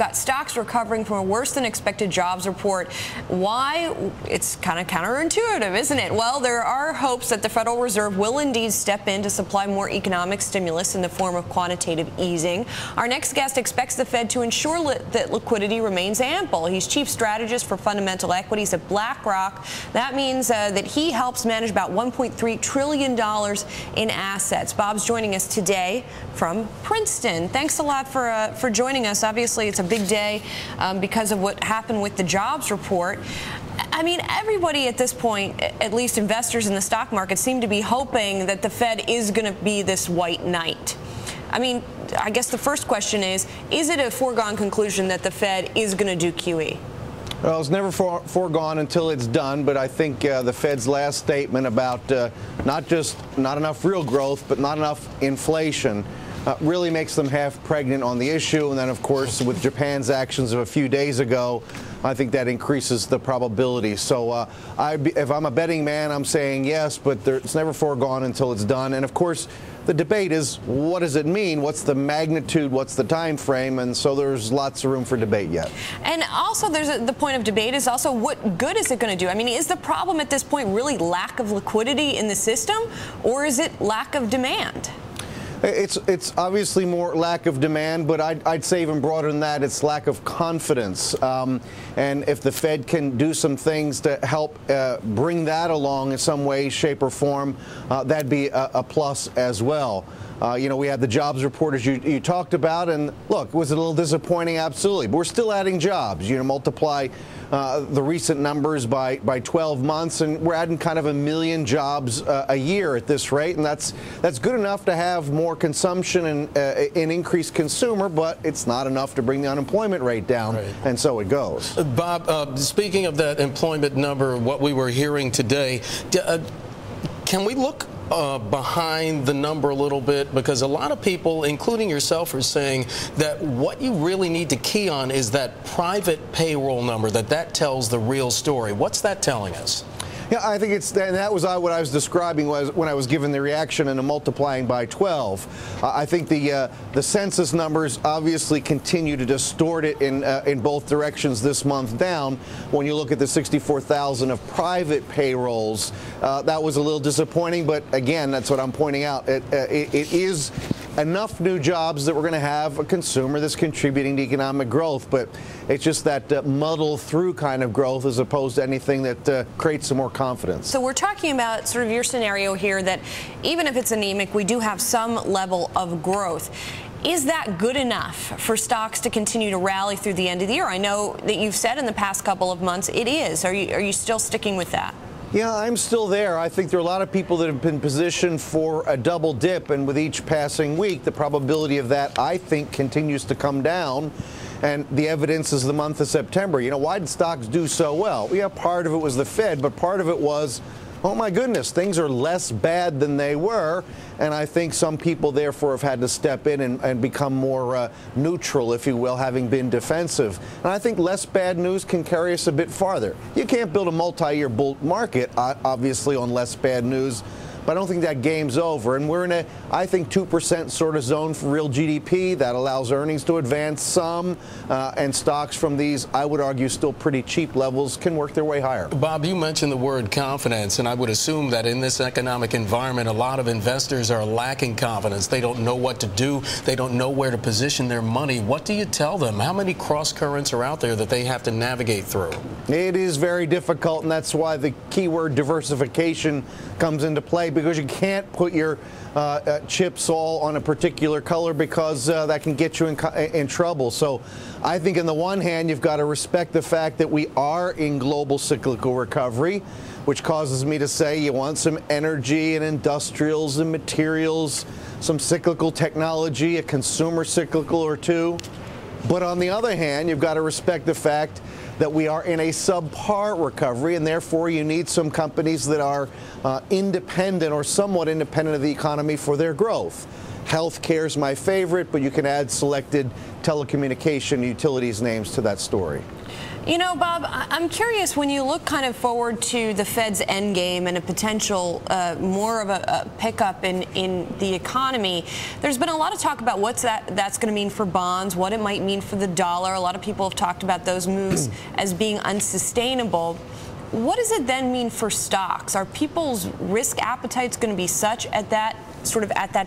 got stocks recovering from a worse than expected jobs report. Why? It's kind of counterintuitive, isn't it? Well, there are hopes that the Federal Reserve will indeed step in to supply more economic stimulus in the form of quantitative easing. Our next guest expects the Fed to ensure that liquidity remains ample. He's chief strategist for fundamental equities at BlackRock. That means that he helps manage about $1.3 trillion in assets. Bob's joining us today from Princeton. Thanks a lot for joining us. Obviously, it's a big day because of what happened with the jobs report. I mean, everybody at this point, at least investors in the stock market, seem to be hoping that the Fed is going to be this white knight. I mean, I guess the first question is it a foregone conclusion that the Fed is going to do QE? Well, it's never foregone until it's done, but I think the Fed's last statement about not enough real growth, but not enough inflation really makes them half pregnant on the issue. And then, of course, with Japan's actions of a few days ago, I think that increases the probability. So if I'm a betting man, I'm saying yes, but it's never foregone until it's done. And, of course, the debate is, what does it mean? What's the magnitude? What's the time frame? And so there's lots of room for debate yet. And also the point of debate is also, what good is it going to do? I mean, is the problem at this point really lack of liquidity in the system, or is it lack of demand? It's obviously more lack of demand, but I'd say even broader than that, it's lack of confidence. And if the Fed can do some things to help bring that along in some way, shape, or form, that'd be a plus as well. You know, we had the jobs report, as you talked about, and look, was it a little disappointing? Absolutely. But we're still adding jobs. You know, multiply the recent numbers by 12 months, and we're adding kind of 1 million jobs a year at this rate, and that's good enough to have more consumption and an increased consumer, but it's not enough to bring the unemployment rate down, right. And so it goes. Bob, speaking of that employment number, what we were hearing today, can we look behind the number a little bit, because a lot of people, including yourself, are saying that what you really need to key on is that private payroll number, that tells the real story. What's that telling us? Yeah, I think and that was what I was describing when I was given the reaction and multiplying by 12. I think the census numbers obviously continue to distort it in both directions this month down. When you look at the 64,000 of private payrolls, that was a little disappointing. But again, that's what I'm pointing out. It is enough new jobs that we're going to have a consumer that's contributing to economic growth, but it's just that muddle through kind of growth as opposed to anything that creates some more confidence. So we're talking about sort of your scenario here, that even if it's anemic, we do have some level of growth. Is that good enough for stocks to continue to rally through the end of the year? I know that you've said in the past couple of months it is. Are you still sticking with that? Yeah, I'm still there. I think there are a lot of people that have been positioned for a double dip, and with each passing week, the probability of that, I think, continues to come down. And the evidence is the month of September. You know, why did stocks do so well? Yeah, part of it was the Fed, but part of it was, oh my goodness, things are less bad than they were. And I think some people, therefore, have had to step in and become more neutral, if you will, having been defensive. And I think less bad news can carry us a bit farther. You can't build a multi-year bull market, obviously, on less bad news. But I don't think that game's over. And we're in a, I think, 2% sort of zone for real GDP. That allows earnings to advance some. And stocks from these, I would argue, still pretty cheap levels can work their way higher. Bob, you mentioned the word confidence. And I would assume that in this economic environment, a lot of investors are lacking confidence. They don't know what to do. They don't know where to position their money. What do you tell them? How many cross currents are out there that they have to navigate through? It is very difficult. And that's why the keyword diversification comes into play, because you can't put your chips all on a particular color, because that can get you in trouble. So I think on the one hand, you've got to respect the fact that we are in global cyclical recovery, which causes me to say you want some energy and industrials and materials, some cyclical technology, a consumer cyclical or two. But on the other hand, you've got to respect the fact that we are in a subpar recovery, and therefore you need some companies that are independent or somewhat independent of the economy for their growth. Healthcare is my favorite, but you can add selected telecommunication utilities names to that story. You know, Bob, I'm curious, when you look kind of forward to the Fed's endgame and a potential more of a pickup in the economy, there's been a lot of talk about what's that's going to mean for bonds, what it might mean for the dollar. A lot of people have talked about those moves as being unsustainable. What does it then mean for stocks? Are people's risk appetites going to be such at that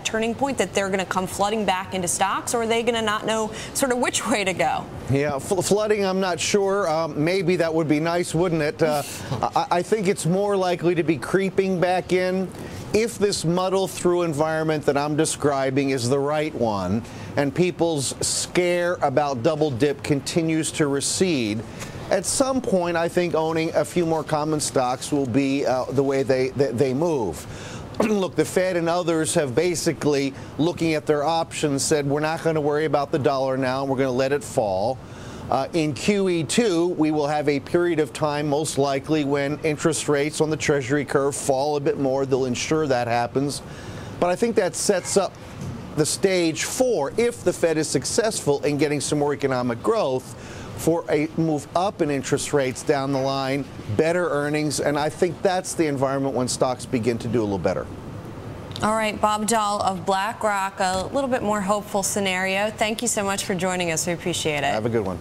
turning point that they're going to come flooding back into stocks, or are they going to not know sort of which way to go? Yeah, flooding, I'm not sure. Maybe that would be nice, wouldn't it? I think it's more likely to be creeping back in. If this muddle through environment that I'm describing is the right one, and people's scare about double dip continues to recede, at some point, I think owning a few more common stocks will be the way they move. Look, the Fed and others have basically, looking at their options, said we're not going to worry about the dollar now, we're going to let it fall. In QE2, we will have a period of time, most likely, when interest rates on the Treasury curve fall a bit more. They'll ensure that happens. But I think that sets up the stage for, if the Fed is successful in getting some more economic growth, for a move up in interest rates down the line, better earnings, and I think that's the environment when stocks begin to do a little better. All right, Bob Dahl of BlackRock, a little bit more hopeful scenario. Thank you so much for joining us. We appreciate it. Have a good one.